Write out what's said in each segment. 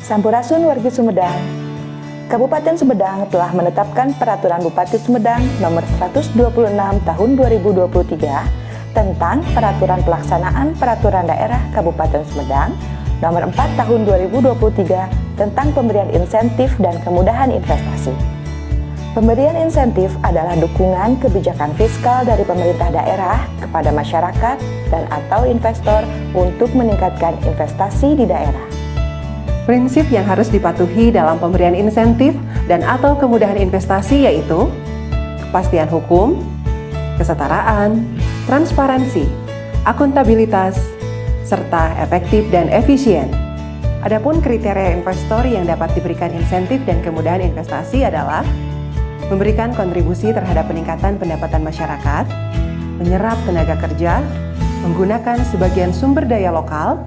Sampurasun wargi Sumedang. Kabupaten Sumedang telah menetapkan Peraturan Bupati Sumedang Nomor 126 Tahun 2023 tentang Peraturan Pelaksanaan Peraturan Daerah Kabupaten Sumedang Nomor 4 Tahun 2023 tentang pemberian insentif dan kemudahan investasi. Pemberian insentif adalah dukungan kebijakan fiskal dari pemerintah daerah kepada masyarakat dan atau investor untuk meningkatkan investasi di daerah. Prinsip yang harus dipatuhi dalam pemberian insentif dan atau kemudahan investasi yaitu kepastian hukum, kesetaraan, transparansi, akuntabilitas, serta efektif dan efisien. Adapun kriteria investor yang dapat diberikan insentif dan kemudahan investasi adalah memberikan kontribusi terhadap peningkatan pendapatan masyarakat, menyerap tenaga kerja, menggunakan sebagian sumber daya lokal,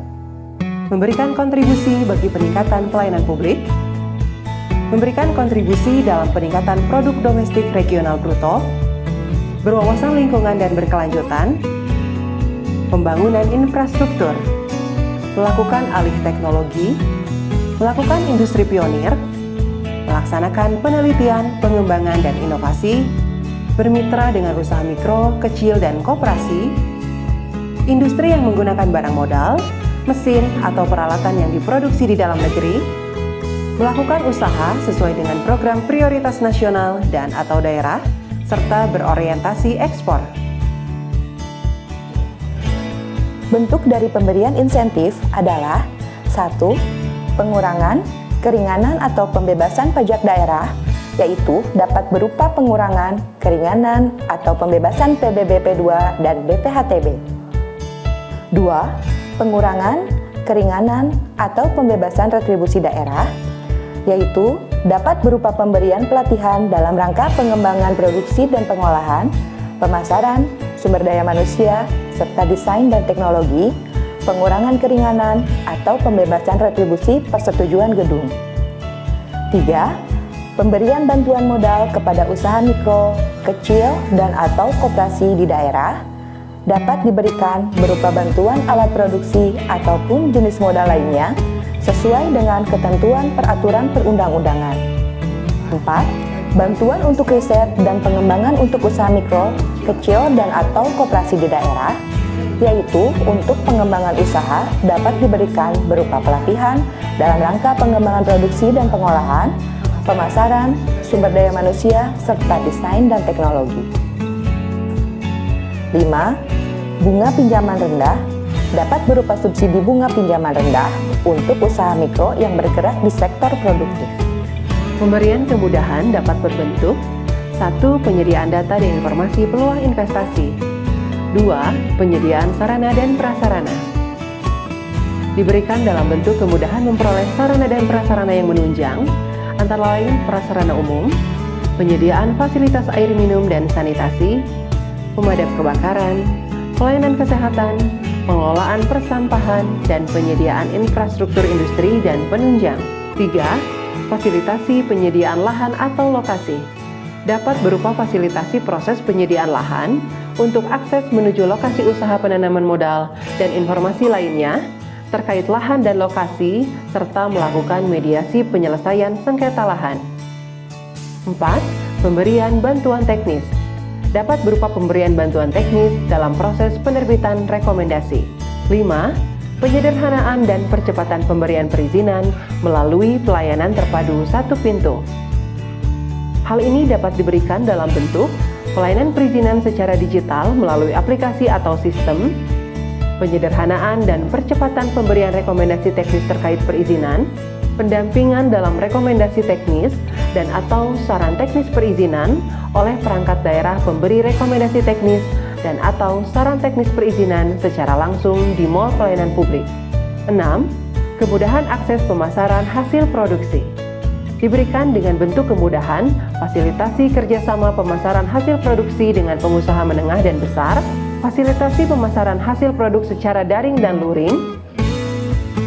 memberikan kontribusi bagi peningkatan pelayanan publik, memberikan kontribusi dalam peningkatan produk domestik regional bruto, berwawasan lingkungan dan berkelanjutan, pembangunan infrastruktur, melakukan alih teknologi, melakukan industri pionir, melaksanakan penelitian, pengembangan, dan inovasi, bermitra dengan usaha mikro, kecil, dan koperasi, industri yang menggunakan barang modal, mesin, atau peralatan yang diproduksi di dalam negeri, melakukan usaha sesuai dengan program prioritas nasional dan atau daerah, serta berorientasi ekspor. Bentuk dari pemberian insentif adalah 1. Pengurangan, keringanan atau pembebasan pajak daerah, yaitu dapat berupa pengurangan, keringanan, atau pembebasan PBBP 2 dan BPHTB. 2. Pengurangan, keringanan, atau pembebasan retribusi daerah, yaitu dapat berupa pemberian pelatihan dalam rangka pengembangan produksi dan pengolahan, pemasaran, sumber daya manusia, serta desain dan teknologi, pengurangan keringanan, atau pembebasan retribusi persetujuan gedung. 3. Pemberian bantuan modal kepada usaha mikro, kecil, dan atau koperasi di daerah, dapat diberikan berupa bantuan alat produksi ataupun jenis modal lainnya sesuai dengan ketentuan peraturan perundang-undangan. 4. Bantuan untuk riset dan pengembangan untuk usaha mikro, kecil, dan atau koperasi di daerah, yaitu untuk pengembangan usaha dapat diberikan berupa pelatihan dalam rangka pengembangan produksi dan pengolahan, pemasaran, sumber daya manusia, serta desain dan teknologi. 5. Bunga pinjaman rendah dapat berupa subsidi bunga pinjaman rendah untuk usaha mikro yang bergerak di sektor produktif. Pemberian kemudahan dapat berbentuk 1. Penyediaan data dan informasi peluang investasi. 2. Penyediaan sarana dan prasarana. Diberikan dalam bentuk kemudahan memperoleh sarana dan prasarana yang menunjang, antara lain prasarana umum, penyediaan fasilitas air minum dan sanitasi, pemadam kebakaran, pelayanan kesehatan, pengelolaan persampahan, dan penyediaan infrastruktur industri dan penunjang. 3. Fasilitasi penyediaan lahan atau lokasi. Dapat berupa fasilitasi proses penyediaan lahan untuk akses menuju lokasi usaha penanaman modal dan informasi lainnya terkait lahan dan lokasi, serta melakukan mediasi penyelesaian sengketa lahan. 4. Pemberian bantuan teknis. Dapat berupa pemberian bantuan teknis dalam proses penerbitan rekomendasi. 5. Penyederhanaan dan percepatan pemberian perizinan melalui pelayanan terpadu satu pintu. Hal ini dapat diberikan dalam bentuk pelayanan perizinan secara digital melalui aplikasi atau sistem, penyederhanaan dan percepatan pemberian rekomendasi teknis terkait perizinan, pendampingan dalam rekomendasi teknis dan atau saran teknis perizinan oleh perangkat daerah pemberi rekomendasi teknis dan atau saran teknis perizinan secara langsung di mall pelayanan publik. 6. Kemudahan akses pemasaran hasil produksi. Diberikan dengan bentuk kemudahan fasilitasi kerjasama pemasaran hasil produksi dengan pengusaha menengah dan besar, fasilitasi pemasaran hasil produk secara daring dan luring,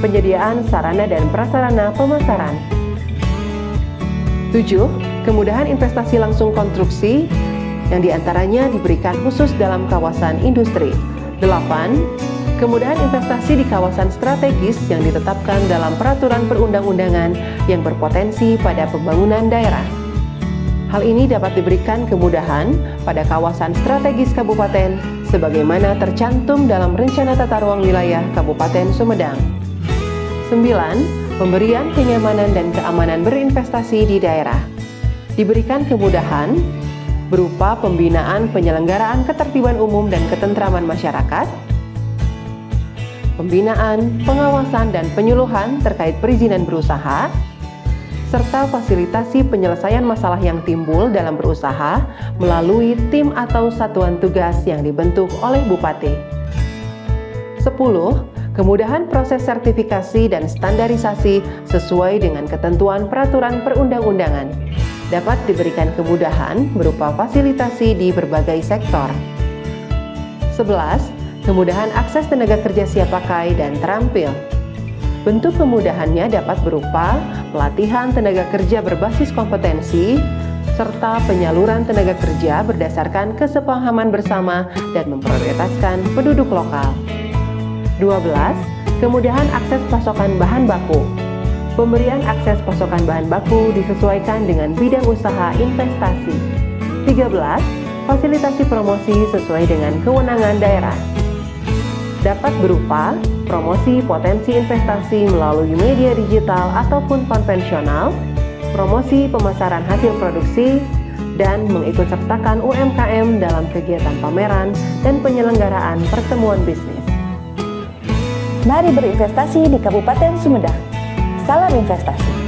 penyediaan sarana dan prasarana pemasaran. 7. Kemudahan investasi langsung konstruksi yang diantaranya diberikan khusus dalam kawasan industri. 8. Kemudahan investasi di kawasan strategis yang ditetapkan dalam peraturan perundang-undangan yang berpotensi pada pembangunan daerah. Hal ini dapat diberikan kemudahan pada kawasan strategis kabupaten sebagaimana tercantum dalam Rencana Tata Ruang Wilayah Kabupaten Sumedang. 9. Pemberian kenyamanan dan keamanan berinvestasi di daerah. Diberikan kemudahan berupa pembinaan penyelenggaraan ketertiban umum dan ketentraman masyarakat, pembinaan, pengawasan, dan penyuluhan terkait perizinan berusaha, serta fasilitasi penyelesaian masalah yang timbul dalam berusaha melalui tim atau satuan tugas yang dibentuk oleh Bupati. 10. Kemudahan proses sertifikasi dan standarisasi sesuai dengan ketentuan peraturan perundang-undangan. Dapat diberikan kemudahan berupa fasilitasi di berbagai sektor. 11. Kemudahan akses tenaga kerja siap pakai dan terampil. Bentuk kemudahannya dapat berupa pelatihan tenaga kerja berbasis kompetensi, serta penyaluran tenaga kerja berdasarkan kesepahaman bersama dan memprioritaskan penduduk lokal. 12. Kemudahan akses pasokan bahan baku. Pemberian akses pasokan bahan baku disesuaikan dengan bidang usaha investasi. 13. Fasilitasi promosi sesuai dengan kewenangan daerah. Dapat berupa promosi potensi investasi melalui media digital ataupun konvensional, promosi pemasaran hasil produksi, dan mengikutsertakan UMKM dalam kegiatan pameran dan penyelenggaraan pertemuan bisnis. Mari berinvestasi di Kabupaten Sumedang. Salam investasi.